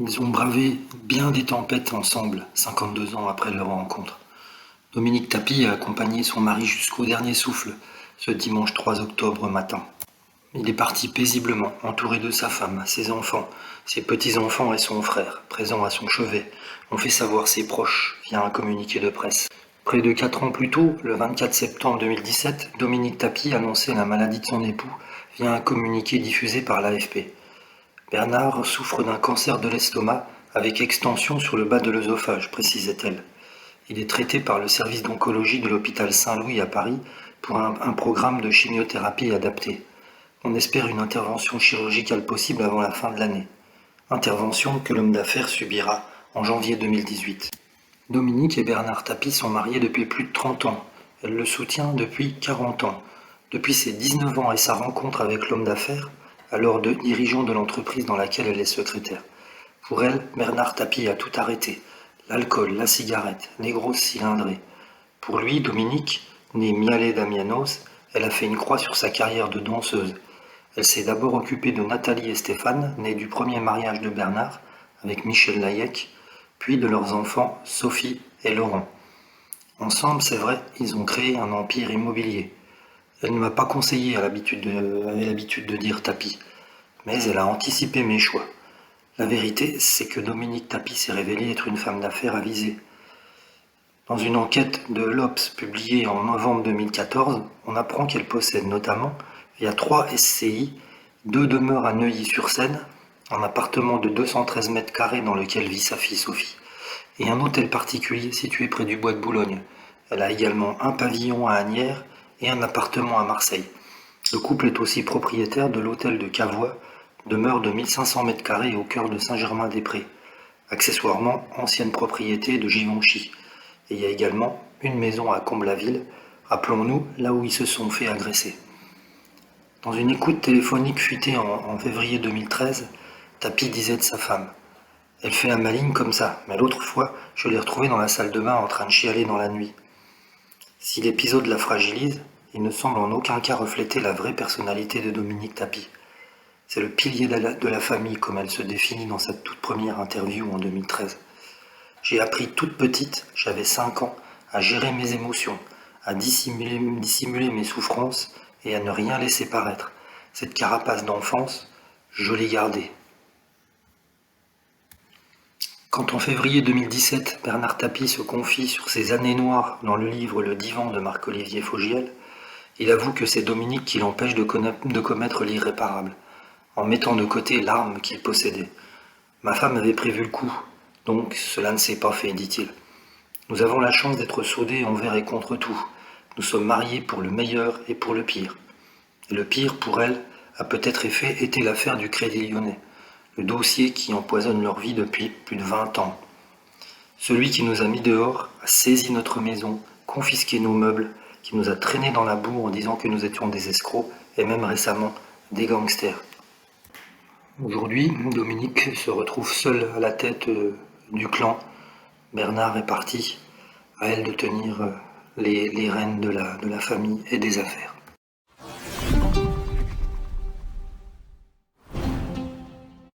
Ils ont bravé bien des tempêtes ensemble, 52 ans après leur rencontre. Dominique Tapie a accompagné son mari jusqu'au dernier souffle, ce dimanche 3 octobre matin. Il est parti paisiblement, entouré de sa femme, ses enfants, ses petits-enfants et son frère, présents à son chevet, ont fait savoir ses proches via un communiqué de presse. Près de 4 ans plus tôt, le 24 septembre 2017, Dominique Tapie annonçait la maladie de son époux via un communiqué diffusé par l'AFP. Bernard souffre d'un cancer de l'estomac avec extension sur le bas de l'œsophage, précisait-elle. Il est traité par le service d'oncologie de l'hôpital Saint-Louis à Paris pour un programme de chimiothérapie adapté. On espère une intervention chirurgicale possible avant la fin de l'année. Intervention que l'homme d'affaires subira en janvier 2018. Dominique et Bernard Tapie sont mariés depuis plus de 30 ans. Elle le soutient depuis 40 ans. Depuis ses 19 ans et sa rencontre avec l'homme d'affaires, alors dirigeant de l'entreprise dans laquelle elle est secrétaire. Pour elle, Bernard Tapie a tout arrêté. L'alcool, la cigarette, les grosses cylindrées. Pour lui, Dominique, née Mialet Damianos, elle a fait une croix sur sa carrière de danseuse. Elle s'est d'abord occupée de Nathalie et Stéphane, nés du premier mariage de Bernard, avec Michel Layec, puis de leurs enfants Sophie et Laurent. Ensemble, c'est vrai, ils ont créé un empire immobilier. Elle ne m'a pas conseillé, avait l'habitude de dire Tapie, mais elle a anticipé mes choix. La vérité, c'est que Dominique Tapie s'est révélée être une femme d'affaires avisée. Dans une enquête de l'Obs publiée en novembre 2014, on apprend qu'elle possède notamment, via 3 SCI, 2 demeures à Neuilly-sur-Seine, un appartement de 213 mètres carrés dans lequel vit sa fille Sophie, et un hôtel particulier situé près du bois de Boulogne. Elle a également un pavillon à Asnières et un appartement à Marseille. Le couple est aussi propriétaire de l'hôtel de Cavois, demeure de 1500 mètres carrés au cœur de Saint-Germain-des-Prés, accessoirement ancienne propriété de Givenchy. Et il y a également une maison à Comble-la-Ville, rappelons-nous, là où ils se sont fait agresser. Dans une écoute téléphonique fuitée en février 2013, Tapie disait de sa femme: « Elle fait la maligne comme ça, mais l'autre fois, je l'ai retrouvée dans la salle de bain en train de chialer dans la nuit. » Si l'épisode la fragilise, il ne semble en aucun cas refléter la vraie personnalité de Dominique Tapie. C'est le pilier de la famille, comme elle se définit dans sa toute première interview en 2013. J'ai appris toute petite, j'avais 5 ans, à gérer mes émotions, à dissimuler mes souffrances et à ne rien laisser paraître. Cette carapace d'enfance, je l'ai gardée. Quand en février 2017, Bernard Tapie se confie sur ses années noires dans le livre Le Divan de Marc-Olivier Fogiel, il avoue que c'est Dominique qui l'empêche de commettre l'irréparable, en mettant de côté l'arme qu'il possédait. Ma femme avait prévu le coup, donc cela ne s'est pas fait, dit-il. Nous avons la chance d'être soudés envers et contre tout. Nous sommes mariés pour le meilleur et pour le pire. Et le pire, pour elle, a peut-être été l'affaire du Crédit Lyonnais, le dossier qui empoisonne leur vie depuis plus de 20 ans. Celui qui nous a mis dehors a saisi notre maison, confisqué nos meubles, qui nous a traînés dans la boue en disant que nous étions des escrocs et même récemment des gangsters. Aujourd'hui, Dominique se retrouve seule à la tête du clan. Bernard est parti, à elle de tenir les rênes de la famille et des affaires.